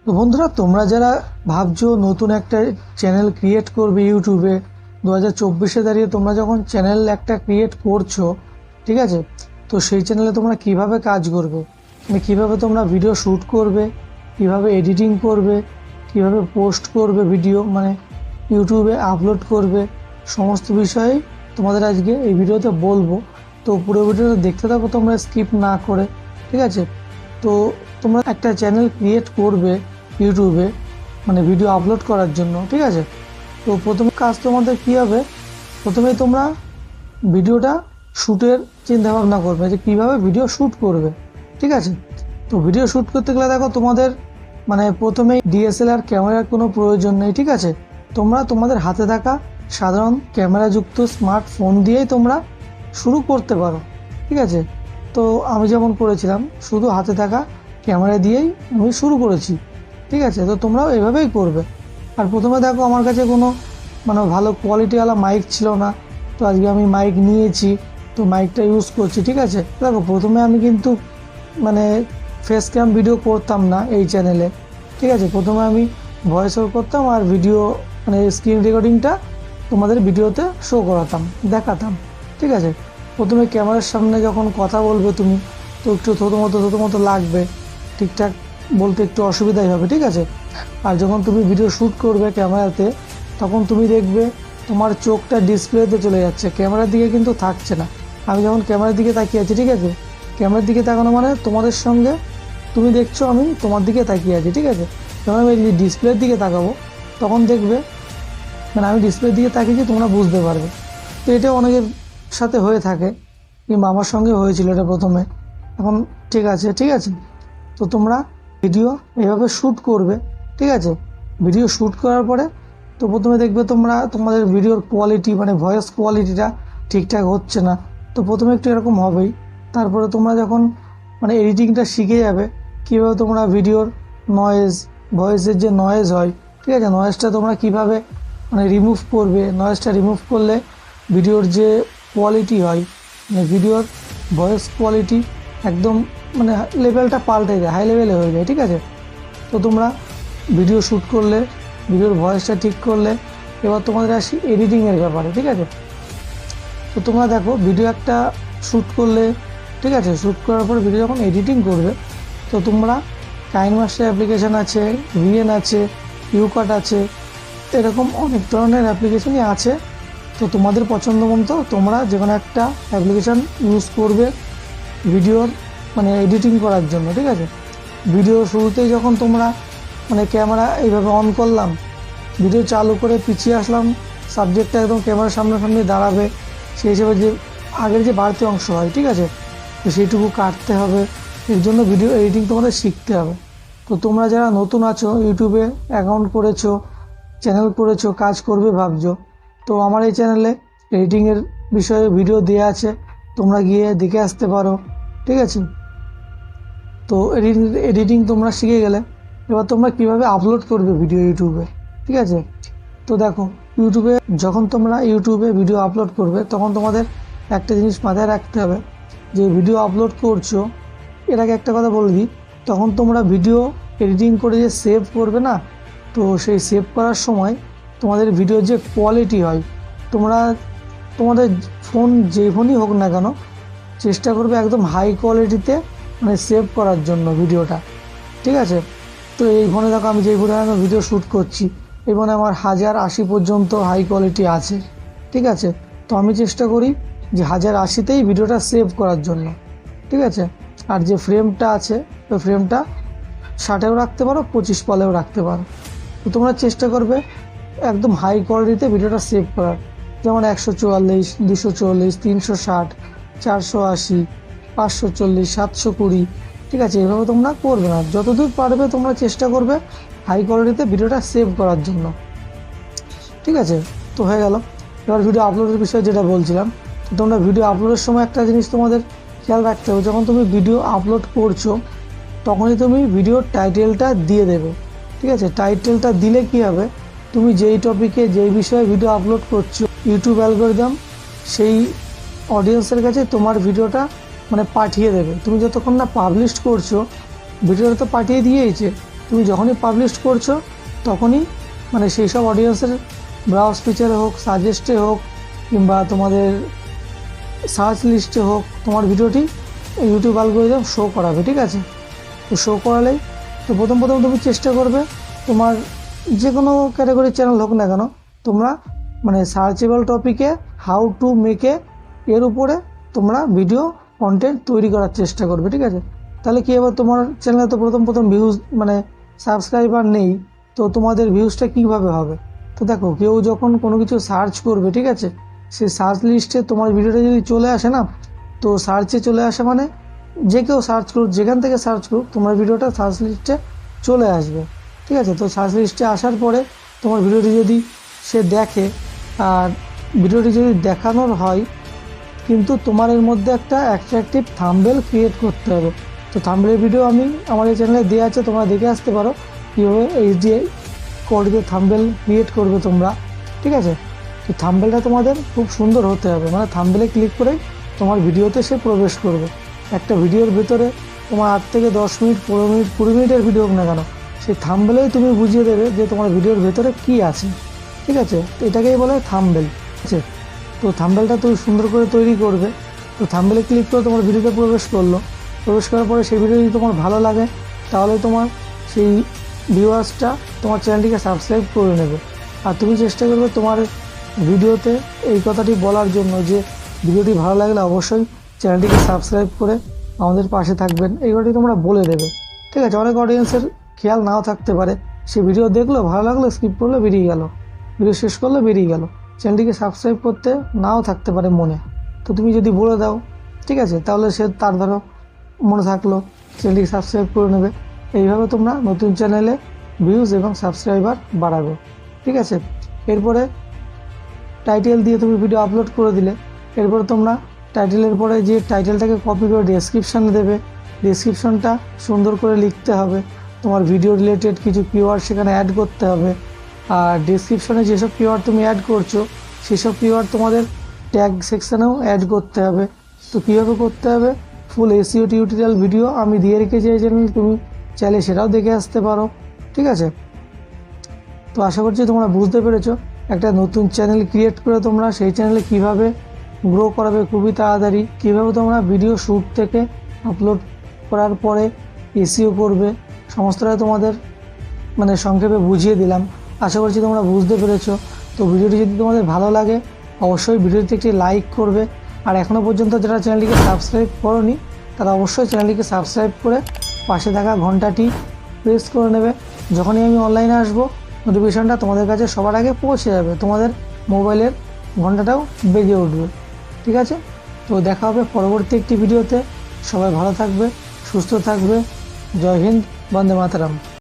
তো বন্ধুরা, তোমরা যারা ভাবছো নতুন একটা চ্যানেল ক্রিয়েট করবে ইউটিউবে 2024-এ দাঁড়িয়ে, তোমরা যখন চ্যানেল একটা ক্রিয়েট করছো, ঠিক আছে, তো সেই চ্যানেলে তোমরা কিভাবে কাজ করবে, মানে কীভাবে তোমরা ভিডিও শ্যুট করবে, কিভাবে এডিটিং করবে, কিভাবে পোস্ট করবে ভিডিও, মানে ইউটিউবে আপলোড করবে, সমস্ত বিষয়ে তোমাদের আজকে এই ভিডিওতে বলবো। তো পুরো ভিডিওটা দেখতে থাকো তোমরা, স্কিপ না করে, ঠিক আছে। তো তোমরা একটা চ্যানেল ক্রিয়েট করবে ইউটিউবে, মানে ভিডিও আপলোড করার জন্য, ঠিক আছে। তো প্রথম কাজ তোমাদের কী হবে, প্রথমেই তোমরা ভিডিওটা শ্যুটের চিন্তাভাবনা করবে যে কীভাবে ভিডিও শ্যুট করবে, ঠিক আছে। তো ভিডিও শ্যুট করতে গেলে দেখো তোমাদের মানে প্রথমেই ডিএসএলআর ক্যামেরার কোনো প্রয়োজন নেই, ঠিক আছে। তোমরা তোমাদের হাতে থাকা সাধারণ ক্যামেরাযুক্ত স্মার্টফোন দিয়েই তোমরা শুরু করতে পারো, ঠিক আছে। তো আমি যেমন করেছিলাম, শুধু হাতে থাকা ক্যামেরা দিয়েই আমি শুরু করেছি, ঠিক আছে। তো তোমরাও এভাবেই করবে। আর প্রথমে দেখো আমার কাছে কোনো মানে ভালো কোয়ালিটিওয়ালা মাইক ছিল না, তো আজকে আমি মাইক নিয়েছি, তো মাইকটা ইউজ করছি, ঠিক আছে। দেখো প্রথমে আমি কিন্তু মানে ফেস ক্যাম ভিডিও করতাম না এই চ্যানেলে, ঠিক আছে। প্রথমে আমি ভয়েস ওভার করতাম আর ভিডিও মানে স্ক্রিন রেকর্ডিংটা তোমাদের ভিডিওতে শো করাতাম, দেখাতাম, ঠিক আছে। প্রথমে ক্যামেরার সামনে যখন কথা বলবে তুমি, তো একটু থতো লাগবে, ঠিকঠাক বলতে একটু অসুবিধাই হবে, ঠিক আছে। আর যখন তুমি ভিডিও শ্যুট করবে ক্যামেরাতে, তখন তুমি দেখবে তোমার চোখটা ডিসপ্লেতে চলে যাচ্ছে, ক্যামেরার দিকে কিন্তু থাকছে না। আমি যখন ক্যামেরার দিকে তাকিয়ে আছি, ঠিক আছে, ক্যামেরার দিকে তাকানো মানে তোমাদের সঙ্গে তুমি দেখছো আমি তোমার দিকে তাকিয়ে আছি, ঠিক আছে। যখন আমি ডিসপ্লের দিকে তাকাবো, তখন দেখবে মানে আমি ডিসপ্লের দিকে তাকিয়েছি, তোমরা বুঝতে পারবে। তো এটা অনেকের সাথে হয়ে থাকে, কিংবা আমার সঙ্গে হয়েছিল এটা প্রথমে, এখন ঠিক আছে, ঠিক আছে। তো তোমরা ভিডিও এভাবে শ্যুট করবে, ঠিক আছে। ভিডিও শ্যুট করার পরে তো প্রথমে দেখবে তোমরা তোমাদের ভিডিওর কোয়ালিটি মানে ভয়েস কোয়ালিটিটা ঠিকঠাক হচ্ছে না, তো প্রথমে একটু এরকম হবেই। তারপরে তোমরা যখন মানে এডিটিংটা শিখে যাবে, কীভাবে তোমরা ভিডিওর নয়েজ, ভয়েসের যে নয়েজ হয়, ঠিক আছে, নয়েজটা তোমরা কিভাবে মানে রিমুভ করবে, নয়েজটা রিমুভ করলে ভিডিওর যে কোয়ালিটি হয়, মানে ভিডিওর ভয়েস কোয়ালিটি একদম মানে লেভেলটা পাল্টে যায়, হাই লেভেলে হয়ে যায়, ঠিক আছে। তো তোমরা ভিডিও শ্যুট করলে, ভিডিওর ভয়েসটা ঠিক করলে, এবার তোমাদের আসি এডিটিংয়ের ব্যাপারে, ঠিক আছে। তো তোমরা দেখো ভিডিও একটা শ্যুট করলে, ঠিক আছে, শ্যুট করার পর ভিডিও যখন এডিটিং করবে, তো তোমরা কাইনমাস্টার অ্যাপ্লিকেশান আছে, ভিএন আছে, ইউকাট আছে, এরকম অনেক ধরনের অ্যাপ্লিকেশনই আছে। তো তোমাদের পছন্দ মতো তোমরা যে কোনো একটা অ্যাপ্লিকেশান ইউজ করবে ভিডিওর মানে এডিটিং করার জন্য, ঠিক আছে। ভিডিও শুরুতেই যখন তোমরা মানে ক্যামেরা এইভাবে অন করলাম, ভিডিও চালু করে পিছিয়ে আসলাম, সাবজেক্টটা একদম ক্যামেরার সামনাসামনি দাঁড়াবে, সেই হিসেবে যে আগের যে বাড়তি অংশ হয়, ঠিক আছে, তো সেইটুকু কাটতে হবে। এর জন্য ভিডিও এডিটিং তোমাদের শিখতে হবে। তো তোমরা যারা নতুন আছো, ইউটিউবে অ্যাকাউন্ট করেছো, চ্যানেল করেছো, কাজ করবে ভাবছো, তো আমার এই চ্যানেলে এডিটিংয়ের বিষয়ে ভিডিও দেওয়া আছে, তোমরা গিয়ে দেখে আসতে পারো, ঠিক আছে। তো এডিটিং তোমরা শিখে গেলে, এবার তোমরা কীভাবে আপলোড করবে ভিডিও ইউটিউবে, ঠিক আছে। তো দেখো ইউটিউবে যখন তোমরা ইউটিউবে ভিডিও আপলোড করবে, তখন তোমাদের একটা জিনিস মাথায় রাখতে হবে, যে ভিডিও আপলোড করছো, এর আগে একটা কথা বলে দিই, তখন তোমরা ভিডিও এডিটিং করে যে সেভ করবে না, তো সেই সেভ করার সময় তোমাদের ভিডিওর যে কোয়ালিটি হয়, তোমরা তোমাদের ফোন যে ফোনই হোক না কেন, চেষ্টা করবে একদম হাই কোয়ালিটিতে মানে সেভ করার জন্য ভিডিওটা, ঠিক আছে। তো এই ফোনে দেখো আমি যেই ফোনে আমি ভিডিও শ্যুট করছি, এই ফোনে আমার 1080 পর্যন্ত হাই কোয়ালিটি আছে, ঠিক আছে। তো আমি চেষ্টা করি যে 1080তেই ভিডিওটা সেভ করার জন্য, ঠিক আছে। আর যে ফ্রেমটা আছে, ওই ফ্রেমটা 60-এও রাখতে পারো, 25 পলেও রাখতে পারো। তো তোমরা চেষ্টা করবে একদম হাই কোয়ালিটিতে ভিডিওটা সেভ করার, যেমন 144, 240, 360, 480, 540, 720, ঠিক আছে। এভাবে তোমরা করবে না, যতদূর পারবে তোমরা চেষ্টা করবে হাই কোয়ালিটিতে ভিডিওটা সেভ করার জন্য, ঠিক আছে। তো হয়ে গেল। এবার ভিডিও আপলোডের বিষয়ে যেটা বলছিলাম, তো তোমরা ভিডিও আপলোডের সময় একটা জিনিস তোমাদের খেয়াল রাখতে হবে, যখন তুমি ভিডিও আপলোড করছো, তখনই তুমি ভিডিওর টাইটেলটা দিয়ে দেবে, ঠিক আছে। টাইটেলটা দিলে কী হবে, তুমি যেই টপিকে যেই বিষয়ে ভিডিও আপলোড করছো, ইউটিউব অ্যালগরিদম সেই অডিয়েন্সের কাছে তোমার ভিডিওটা মানে পাঠিয়ে দেবে। তুমি যতক্ষণ না পাবলিশ করছো, ভিডিওটা তো পাঠিয়ে দিয়েইছে, তুমি যখনই পাবলিশ করছো তখনই মানে সেই সব অডিয়েন্সের ব্রাউজ ফিচারে হোক, সাজেস্টে হোক, কিংবা তোমাদের সার্চ লিস্টে হোক, তোমার ভিডিওটি ইউটিউব অ্যালগরিদম শো করাবে। ঠিক আছে, তো শো করালেই তো প্রথম তুমি চেষ্টা করবে তোমার যে কোনো ক্যাটাগরির চ্যানেল হোক না কেন, তোমরা মানে সার্চেবল টপিকে হাউ টু মেকে এর উপরে তোমরা ভিডিও কন্টেন্ট তৈরি করার চেষ্টা করবে। ঠিক আছে, তাহলে কী হবে, তোমার চ্যানেলে তো প্রথম ভিউজ মানে সাবস্ক্রাইবার নেই, তো তোমাদের ভিউজটা কীভাবে হবে? তো দেখো, কেউ যখন কোনো কিছু সার্চ করবে, ঠিক আছে, সেই সার্চ লিস্টে তোমার ভিডিওটা যদি চলে আসে না, তো সার্চে চলে আসে মানে যে কেউ সার্চ করুক, যেখান থেকে সার্চ করুক, তোমার ভিডিওটা সার্চ লিস্টে চলে আসবে। ঠিক আছে, তো সার্চ লিস্টে আসার পরে তোমার ভিডিওটি যদি সে দেখে, আর ভিডিওটি যদি দেখানোর হয়, কিন্তু তোমার এর মধ্যে একটা অ্যাট্রাকটিভ থাম্বনেল ক্রিয়েট করতে হবে। তো থাম্বনেলের ভিডিও আমি আমাদের চ্যানেলে দেওয়া আছে, তোমরা দেখে আসতে পারো কীভাবে HDI কোড দিয়ে থাম্বনেল ক্রিয়েট করবে তোমরা। ঠিক আছে, তো থাম্বনেলটা তোমাদের খুব সুন্দর হতে হবে, মানে থাম্বনেলে ক্লিক করেই তোমার ভিডিওতে সে প্রবেশ করবে। একটা ভিডিওর ভেতরে তোমার 8 থেকে 10 মিনিট, 15 মিনিট, 20 মিনিটের ভিডিও হোক না কেন, সেই থাম্বনেলেই তুমি বুঝিয়ে দেবে যে তোমার ভিডিওর ভেতরে কী আছে। ঠিক আছে, তো এটাকেই বলে থাম্বনেল। ঠিক আছে, তো থাম্বনেলটা তুমি সুন্দর করে তৈরি করবে। তো থাম্বনেলে ক্লিক করে তোমার ভিডিওতে প্রবেশ করার পরে সেই ভিডিও যদি তোমার ভালো লাগে, তাহলে তোমার সেই ভিউয়ার্সটা তোমার চ্যানেলটিকে সাবস্ক্রাইব করে নেবে। আর তুমি চেষ্টা করবে তোমার ভিডিওতে এই কথাটি বলার জন্য যে ভিডিওটি ভালো লাগলে অবশ্যই চ্যানেলটিকে সাবস্ক্রাইব করে আমাদের পাশে থাকবেন, এই কথাটি তোমরা বলে দেবে। ঠিক আছে, অনেক অডিয়েন্সের খেয়াল নাও থাকতে পারে, সে ভিডিও দেখলো, ভালো লাগলো, স্কিপ করলো, বেরিয়ে গেল, ভিডিও শেষ করলো, বেরিয়ে গেল, চ্যানেলটিকে সাবস্ক্রাইব করতে নাও থাকতে পারে মনে। তো তুমি যদি বলে দাও, ঠিক আছে, তাহলে সে তার ধরো মনে থাকলো, চ্যানেলটিকে সাবস্ক্রাইব করে নেবে। এইভাবে তোমরা নতুন চ্যানেলে ভিউজ এবং সাবস্ক্রাইবার বাড়াবে। ঠিক আছে, এরপরে টাইটেল দিয়ে তুমি ভিডিও আপলোড করে দিলে, এরপরে তোমরা টাইটেলের পরে যে টাইটেলটাকে কপি করে ডেসক্রিপশানে দেবে। ডেসক্রিপশনটা সুন্দর করে লিখতে হবে, তোমার ভিডিও রিলেটেড কিছু কিওয়ার্ড সেখানে অ্যাড করতে হবে। আর ডেসক্রিপশনে যেসব কিওয়ার্ড তুমি অ্যাড করছো, সেসব কিওয়ার্ড তোমাদের ট্যাগ সেকশানেও অ্যাড করতে হবে। তো কীভাবে করতে হবে, ফুল SEO টিউটোরিয়াল ভিডিও আমি দিয়ে রেখেছি এই চ্যানেল, তুমি চাইলে সেটাও দেখে আসতে পারো। ঠিক আছে, তো আশা করছি তোমরা বুঝতে পেরেছো একটা নতুন চ্যানেল ক্রিয়েট করে তোমরা সেই চ্যানেলে কিভাবে গ্রো করাবে খুবই তাড়াতাড়ি, কীভাবে তোমরা ভিডিও শ্যুট থেকে আপলোড করার পরে SEO করবে, সমস্তটা তোমাদের মানে সংক্ষেপে বুঝিয়ে দিলাম। আশা করছি তোমরা বুঝতে পেরেছো। তো ভিডিওটি যদি তোমাদের ভালো লাগে, অবশ্যই ভিডিওতে একটি লাইক করবে। আর এখনও পর্যন্ত যারা চ্যানেলটিকে সাবস্ক্রাইব করোনি, তারা অবশ্যই চ্যানেলটিকে সাবস্ক্রাইব করে পাশে থাকা ঘন্টাটি প্রেস করে নেবে। যখনই আমি অনলাইনে আসবো, নোটিফিকেশানটা তোমাদের কাছে সবার আগে পৌঁছে যাবে, তোমাদের মোবাইলের ঘন্টাটাও বেজে উঠবে। ঠিক আছে, তো দেখা হবে পরবর্তী একটি ভিডিওতে। সবাই ভালো থাকবে, সুস্থ থাকবে। জয় হিন্দ, বন্দে মাতরম।